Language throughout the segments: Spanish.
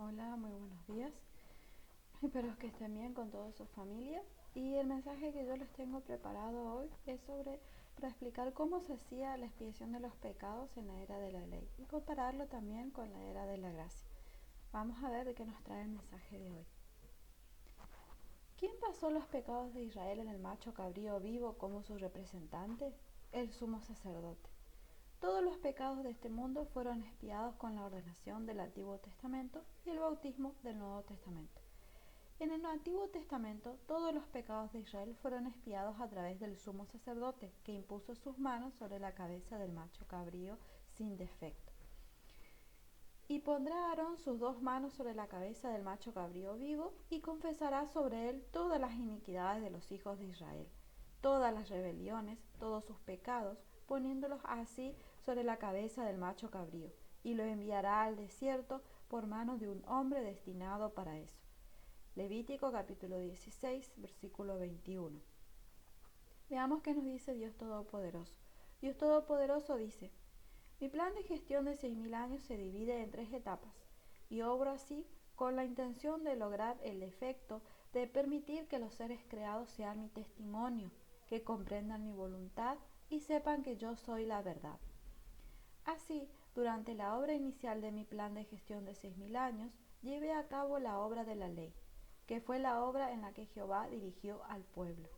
Hola, muy buenos días. Espero que estén bien con toda su familia. Y el mensaje que yo les tengo preparado hoy es para explicar cómo se hacía la expiación de los pecados en la era de la ley y compararlo también con la era de la gracia. Vamos a ver de qué nos trae el mensaje de hoy. ¿Quién pasó los pecados de Israel en el macho cabrío vivo como su representante? El sumo sacerdote. Todos los pecados de este mundo fueron expiados con la ordenación del Antiguo Testamento y el bautismo del Nuevo Testamento. En el Antiguo Testamento, todos los pecados de Israel fueron expiados a través del sumo sacerdote, que impuso sus manos sobre la cabeza del macho cabrío sin defecto. Y pondrá Aarón sus dos manos sobre la cabeza del macho cabrío vivo, y confesará sobre él todas las iniquidades de los hijos de Israel, todas las rebeliones, todos sus pecados, poniéndolos así sobre la cabeza del macho cabrío, y lo enviará al desierto por mano de un hombre destinado para eso. Levítico capítulo 16, versículo 21. Veamos qué nos dice Dios Todopoderoso. Dios Todopoderoso dice: mi plan de gestión de 6.000 años se divide en 3 etapas, y obro así con la intención de lograr el efecto de permitir que los seres creados sean mi testimonio, que comprendan mi voluntad y sepan que yo soy la verdad. Así, durante la obra inicial de mi plan de gestión de 6.000 años, llevé a cabo la obra de la ley, que fue la obra en la que Jehová dirigió al pueblo.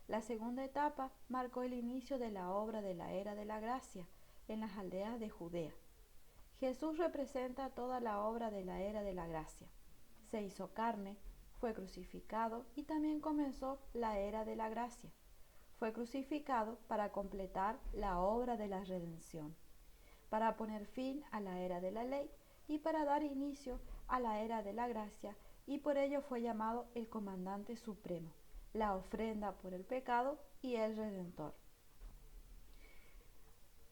La segunda etapa marcó el inicio de la obra de la era de la gracia en las aldeas de Judea. Jesús representa toda la obra de la era de la gracia. Se hizo carne, fue crucificado y también comenzó la era de la gracia. Fue crucificado para completar la obra de la redención, para poner fin a la era de la ley y para dar inicio a la era de la gracia, y por ello fue llamado el comandante supremo, la ofrenda por el pecado y el redentor.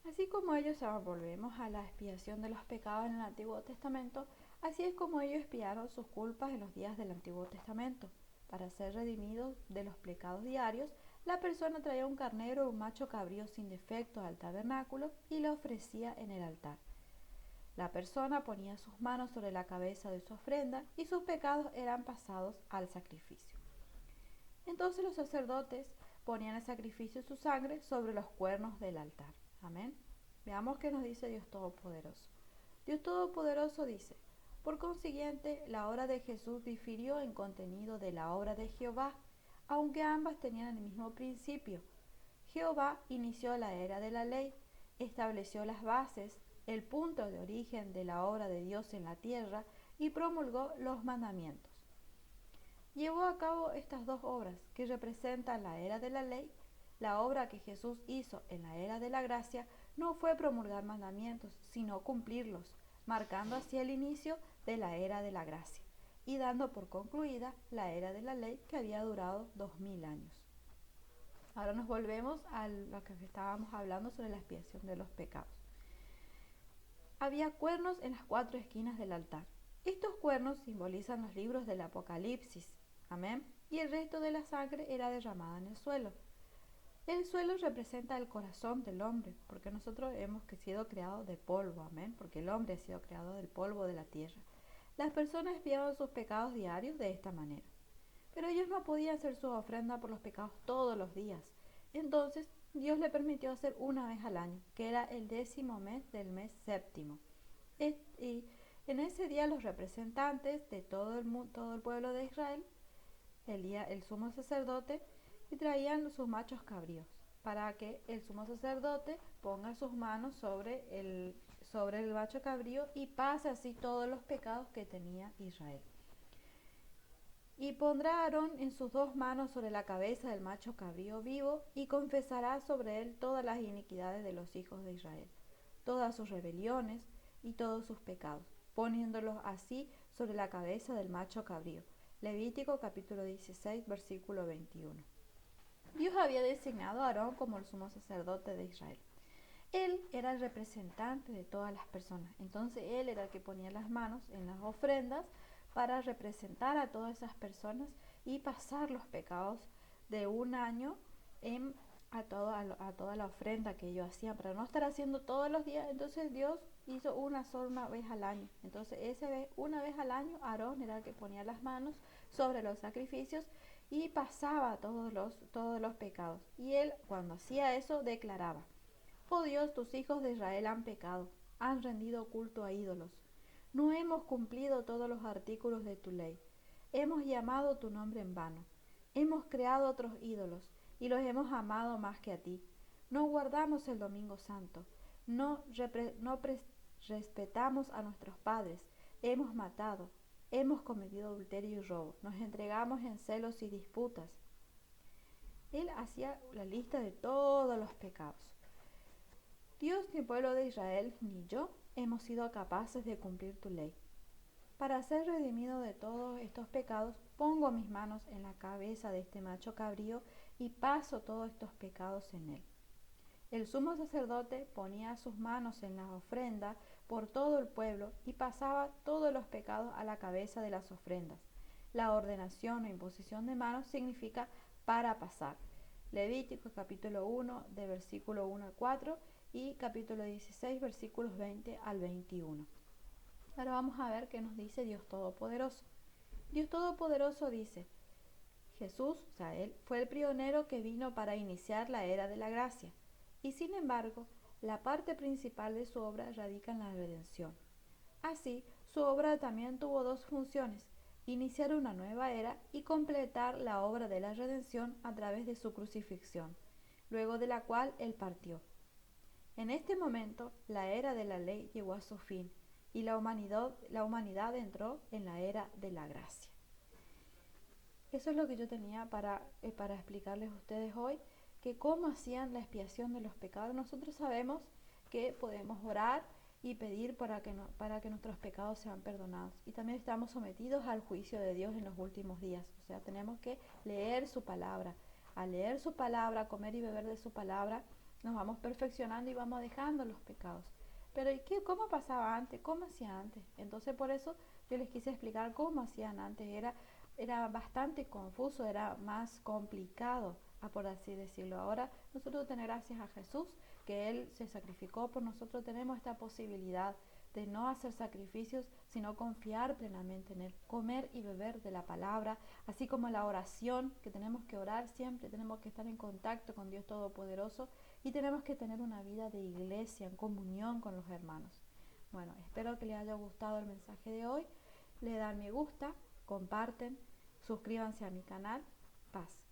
Así como ellos, volvemos a la expiación de los pecados en el Antiguo Testamento, así es como ellos expiaron sus culpas en los días del Antiguo Testamento. Para ser redimidos de los pecados diarios, la persona traía un carnero o un macho cabrío sin defecto al tabernáculo y lo ofrecía en el altar. La persona ponía sus manos sobre la cabeza de su ofrenda y sus pecados eran pasados al sacrificio. Entonces los sacerdotes ponían el sacrificio y su sangre sobre los cuernos del altar. Amén. Veamos qué nos dice Dios Todopoderoso. Dios Todopoderoso dice: por consiguiente, la obra de Jesús difirió en contenido de la obra de Jehová, aunque ambas tenían el mismo principio. Jehová inició la era de la ley, estableció las bases, el punto de origen de la obra de Dios en la tierra y promulgó los mandamientos. Llevó a cabo estas dos obras que representan la era de la ley. La obra que Jesús hizo en la era de la gracia no fue promulgar mandamientos, sino cumplirlos, marcando así el inicio de la era de la gracia y dando por concluida la era de la ley que había durado 2000 años. Ahora nos volvemos a lo que estábamos hablando sobre la expiación de los pecados. Había cuernos en las 4 esquinas del altar. Estos cuernos simbolizan los libros del Apocalipsis. Amén. Y el resto de la sangre era derramada en el suelo. El suelo representa el corazón del hombre, porque nosotros hemos sido creados de polvo. Amén. Porque el hombre ha sido creado del polvo de la tierra. Las personas expiaban sus pecados diarios de esta manera. Pero ellos no podían hacer su ofrenda por los pecados todos los días. Entonces Dios le permitió hacer una vez al año, que era el 10º mes del mes séptimo. Y en ese día los representantes de todo el pueblo de Israel, el sumo sacerdote, y traían sus machos cabríos, para que el sumo sacerdote ponga sus manos sobre el macho cabrío y pase así todos los pecados que tenía Israel. Y pondrá Aarón en sus dos manos sobre la cabeza del macho cabrío vivo, y confesará sobre él todas las iniquidades de los hijos de Israel, todas sus rebeliones y todos sus pecados, poniéndolos así sobre la cabeza del macho cabrío. Levítico capítulo 16, versículo 21. Dios había designado a Aarón como el sumo sacerdote de Israel. Él era el representante de todas las personas, entonces él era el que ponía las manos en las ofrendas para representar a todas esas personas y pasar los pecados de un año a toda la ofrenda que ellos hacían, para no estar haciendo todos los días. Entonces Dios hizo una sola vez al año. Entonces, una vez al año, Aarón era el que ponía las manos sobre los sacrificios y pasaba todos los pecados. Y él, cuando hacía eso, declaraba: Oh Dios, tus hijos de Israel han pecado, han rendido culto a ídolos. No hemos cumplido todos los artículos de tu ley. Hemos llamado tu nombre en vano. Hemos creado otros ídolos y los hemos amado más que a ti. No guardamos el domingo santo. No respetamos a nuestros padres. Hemos matado. Hemos cometido adulterio y robo. Nos entregamos en celos y disputas. Él hacía la lista de todos los pecados. Dios, ni pueblo de Israel, ni yo hemos sido capaces de cumplir tu ley. Para ser redimido de todos estos pecados, pongo mis manos en la cabeza de este macho cabrío y paso todos estos pecados en él. El sumo sacerdote ponía sus manos en la ofrenda por todo el pueblo y pasaba todos los pecados a la cabeza de las ofrendas. La ordenación o imposición de manos significa para pasar. Levítico capítulo 1 de versículo 1 al 4 y capítulo 16 versículos 20 al 21. Ahora vamos a ver qué nos dice Dios Todopoderoso. Dios Todopoderoso dice: Jesús, o sea, Él fue el pionero que vino para iniciar la era de la gracia. Y sin embargo, la parte principal de su obra radica en la redención. Así, su obra también tuvo dos funciones: iniciar una nueva era y completar la obra de la redención a través de su crucifixión, luego de la cual Él partió. En este momento, la era de la ley llegó a su fin y la humanidad entró en la era de la gracia. Eso es lo que yo tenía para explicarles a ustedes hoy, que cómo hacían la expiación de los pecados. Nosotros sabemos que podemos orar y pedir para que nuestros pecados sean perdonados. Y también estamos sometidos al juicio de Dios en los últimos días. O sea, tenemos que leer su palabra. Al leer su palabra, comer y beber de su palabra, nos vamos perfeccionando y vamos dejando los pecados. Pero ¿y qué? ¿Cómo pasaba antes? ¿Cómo hacía antes? Entonces por eso yo les quise explicar cómo hacían antes. Era bastante confuso, era más complicado, por así decirlo. Ahora nosotros tenemos, gracias a Jesús, que Él se sacrificó por nosotros, tenemos esta posibilidad de no hacer sacrificios, sino confiar plenamente en Él, comer y beber de la palabra, así como la oración, que tenemos que orar siempre, tenemos que estar en contacto con Dios Todopoderoso y tenemos que tener una vida de iglesia, en comunión con los hermanos. Bueno, espero que les haya gustado el mensaje de hoy. Le dan me gusta, comparten, suscríbanse a mi canal. Paz.